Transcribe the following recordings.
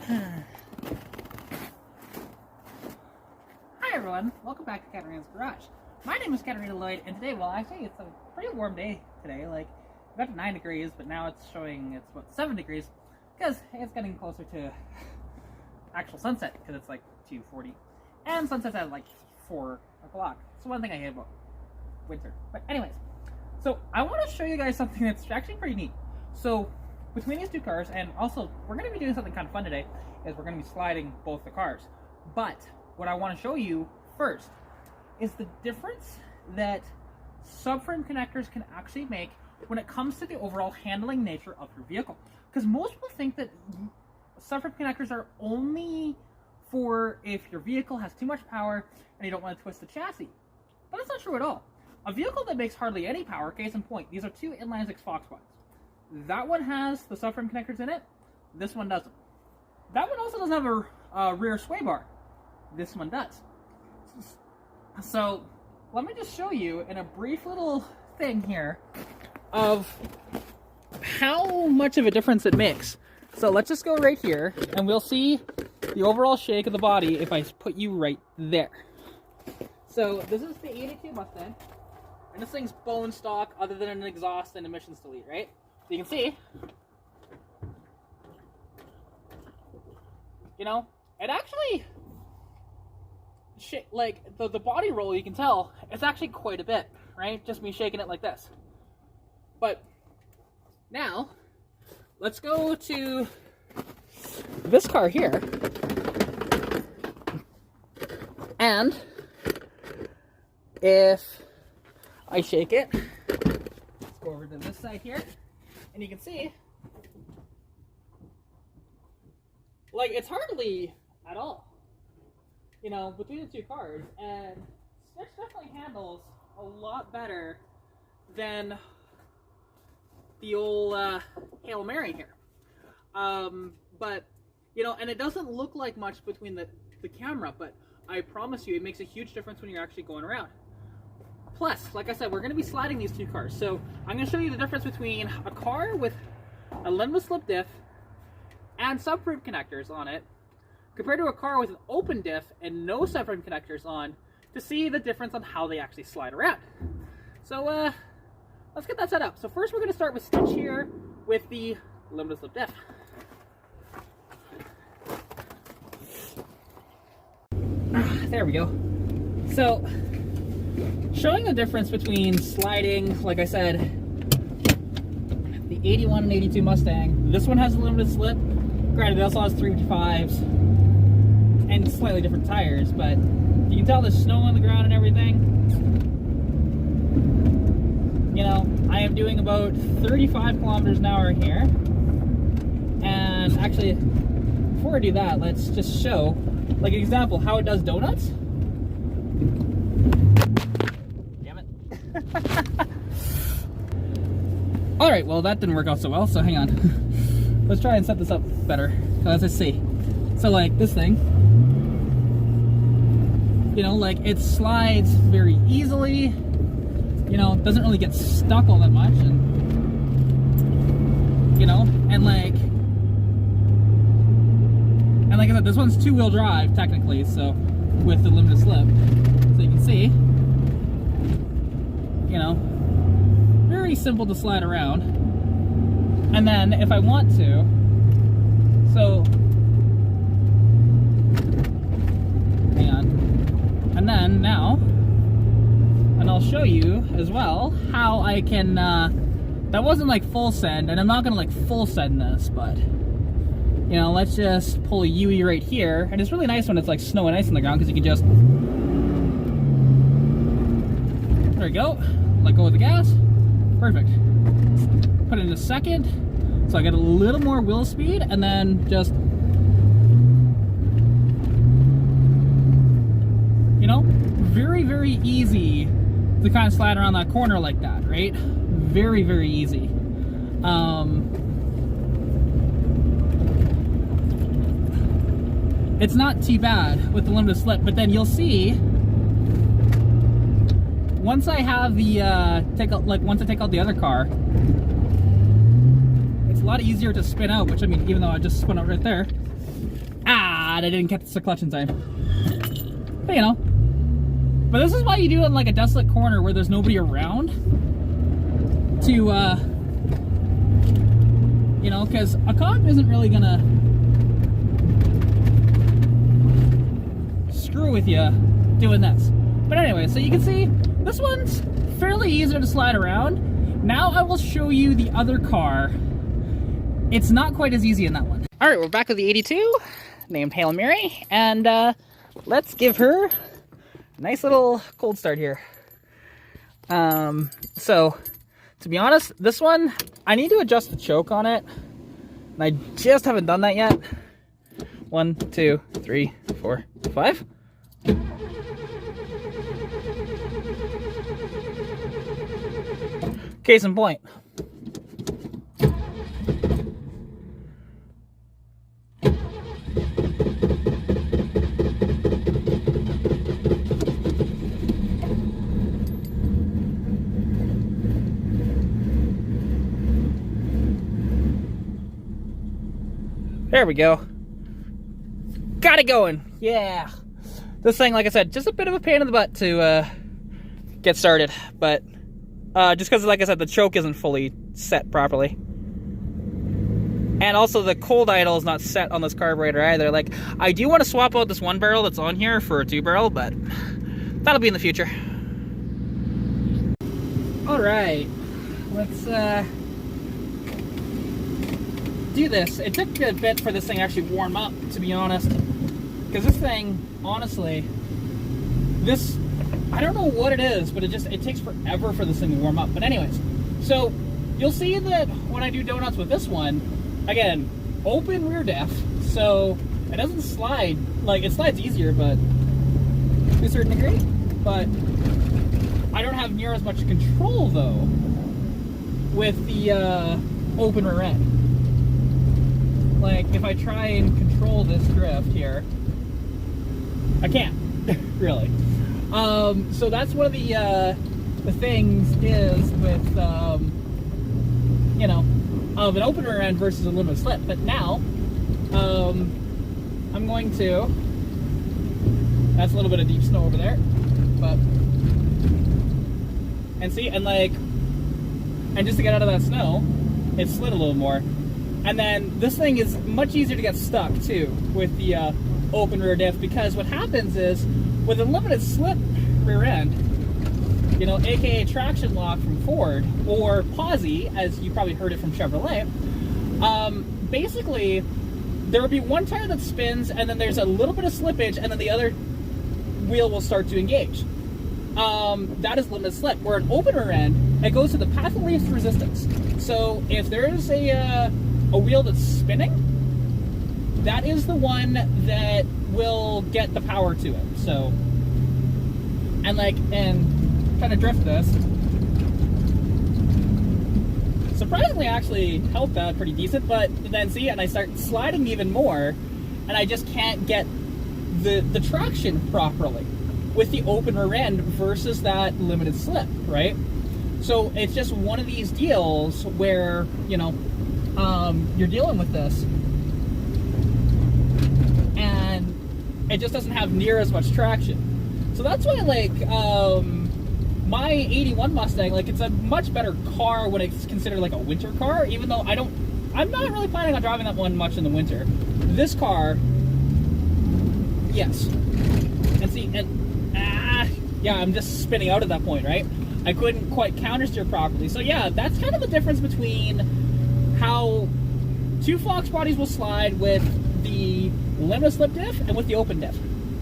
Hi everyone, welcome back to Katarina's Garage. My name is Katarina Lloyd, and today, well actually it's a pretty warm day today, like we got to 9 degrees, but now it's showing it's about 7 degrees, because it's getting closer to actual sunset, because it's like 2:40, and sunset's at like 4 o'clock. So one thing I hate about winter. But anyways, so I want to show you guys something that's actually pretty neat. So between these two cars, and also we're going to be doing something kind of fun today, is we're going to be sliding both the cars. But what I want to show you first is the difference that subframe connectors can actually make when it comes to the overall handling nature of your vehicle. Because most people think that subframe connectors are only for if your vehicle has too much power and you don't want to twist the chassis. But that's not true at all. A vehicle that makes hardly any power, case in point, these are two inline 6 foxbodies. That one has the subframe connectors in it. This one doesn't. That one also doesn't have a rear sway bar. This one does. So let me just show you in a brief little thing here of how much of a difference it makes. So let's just go right here and we'll see the overall shake of the body if I put you right there. So this is the 82 Mustang, and this thing's bone stock other than an exhaust and emissions delete, right? So you can see, you know, it actually, like the body roll, you can tell, it's actually quite a bit, right? Just me shaking it like this. But now, let's go to this car here, and if I shake it, let's go over to this side here, and you can see, like, it's hardly at all, you know, between the two cars, and Switch definitely handles a lot better than the old Hail Mary here. But, you know, and it doesn't look like much between the camera, but I promise you it makes a huge difference when you're actually going around. Plus, like I said, we're going to be sliding these two cars. So I'm going to show you the difference between a car with a limited slip diff and subframe connectors on it compared to a car with an open diff and no subframe connectors on, to see the difference on how they actually slide around. So let's get that set up. So first we're going to start with Stitch here with the limited slip diff. There we go. So, showing the difference between sliding, like I said, the 81 and 82 Mustang. This one has a limited slip. Granted, it also has 355s and slightly different tires, but you can tell there's snow on the ground and everything. You know, I am doing about 35 kilometers an hour here. And actually, before I do that, let's just show, like an example, how it does donuts. Damn it. Alright, well that didn't work out so well, so hang on. Let's try and set this up better. Let's see. So like this thing, you know, like it slides very easily, you know, doesn't really get stuck all that much, and you know, and like I said, this one's 2-wheel drive technically, so with the limited slip. So you can see, you know, very simple to slide around. And then if I want to, so hang on. And then now, and I'll show you as well how I can, that wasn't like full send, and I'm not gonna like full send this, but you know, let's just pull a UE right here. And it's really nice when it's like snow and ice on the ground, because you can just, there we go, let go of the gas, perfect. Put it in a second, so I get a little more wheel speed, and then just, you know, very, very easy to kind of slide around that corner like that, right? Very, very easy. It's not too bad with the limited slip, but then you'll see once I have the once I take out the other car, it's a lot easier to spin out, which I mean, even though I just spun out right there, God, I didn't catch the clutch in time. But you know. But this is why you do it in like a desolate corner where there's nobody around. To, you know, because a cop isn't really gonna screw with you doing this. But anyway, so you can see this one's fairly easy to slide around. Now I will show you the other car. It's not quite as easy in that one. All right, we're back with the 82, named Hail Mary, and let's give her a nice little cold start here. So, to be honest, this one, I need to adjust the choke on it, and I just haven't done that yet. 1, 2, 3, 4, 5. Case in point. There we go. Got it going. Yeah. This thing, like I said, just a bit of a pain in the butt to get started, but just because, like I said, the choke isn't fully set properly. And also the cold idle is not set on this carburetor either. Like, I do want to swap out this one barrel that's on here for a 2 barrel, but that'll be in the future. Alright, let's do this. It took a bit for this thing to actually warm up, to be honest. Because this thing, honestly, this, I don't know what it is, but it takes forever for this thing to warm up. But anyways, so you'll see that when I do donuts with this one, again, open rear diff, so it doesn't slide, like, it slides easier, but to a certain degree, but I don't have near as much control, though, with the open rear end. Like, if I try and control this drift here, I can't, really. So that's one of the things is with, you know, of an open rear end versus a limited slip. But now, I'm going to, that's a little bit of deep snow over there, but, and see, and like, and just to get out of that snow, it slid a little more. And then this thing is much easier to get stuck too with the open rear diff, because what happens is with a limited slip rear end, you know, aka traction lock from Ford, or posi, as you probably heard it from Chevrolet, basically there will be one tire that spins, and then there's a little bit of slippage, and then the other wheel will start to engage. That is limited slip. Where an open rear end, it goes to the path of least resistance. So if there is a wheel that's spinning, that is the one that will get the power to it. So, and like, and trying to drift this, surprisingly actually held that pretty decent, but then see, and I start sliding even more, and I just can't get the traction properly with the open rear end versus that limited slip, right? So it's just one of these deals where, you know, you're dealing with this, and it just doesn't have near as much traction. So that's why, like, my 81 Mustang, like, it's a much better car when it's considered like a winter car, even though I'm not really planning on driving that one much in the winter. This car, yes. And see, and yeah, I'm just spinning out at that point, right? I couldn't quite countersteer properly. So yeah, that's kind of the difference between how 2 fox bodies will slide with the limited slip diff and with the open diff.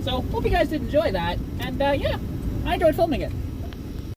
So hope you guys did enjoy that, and yeah, I enjoyed filming it.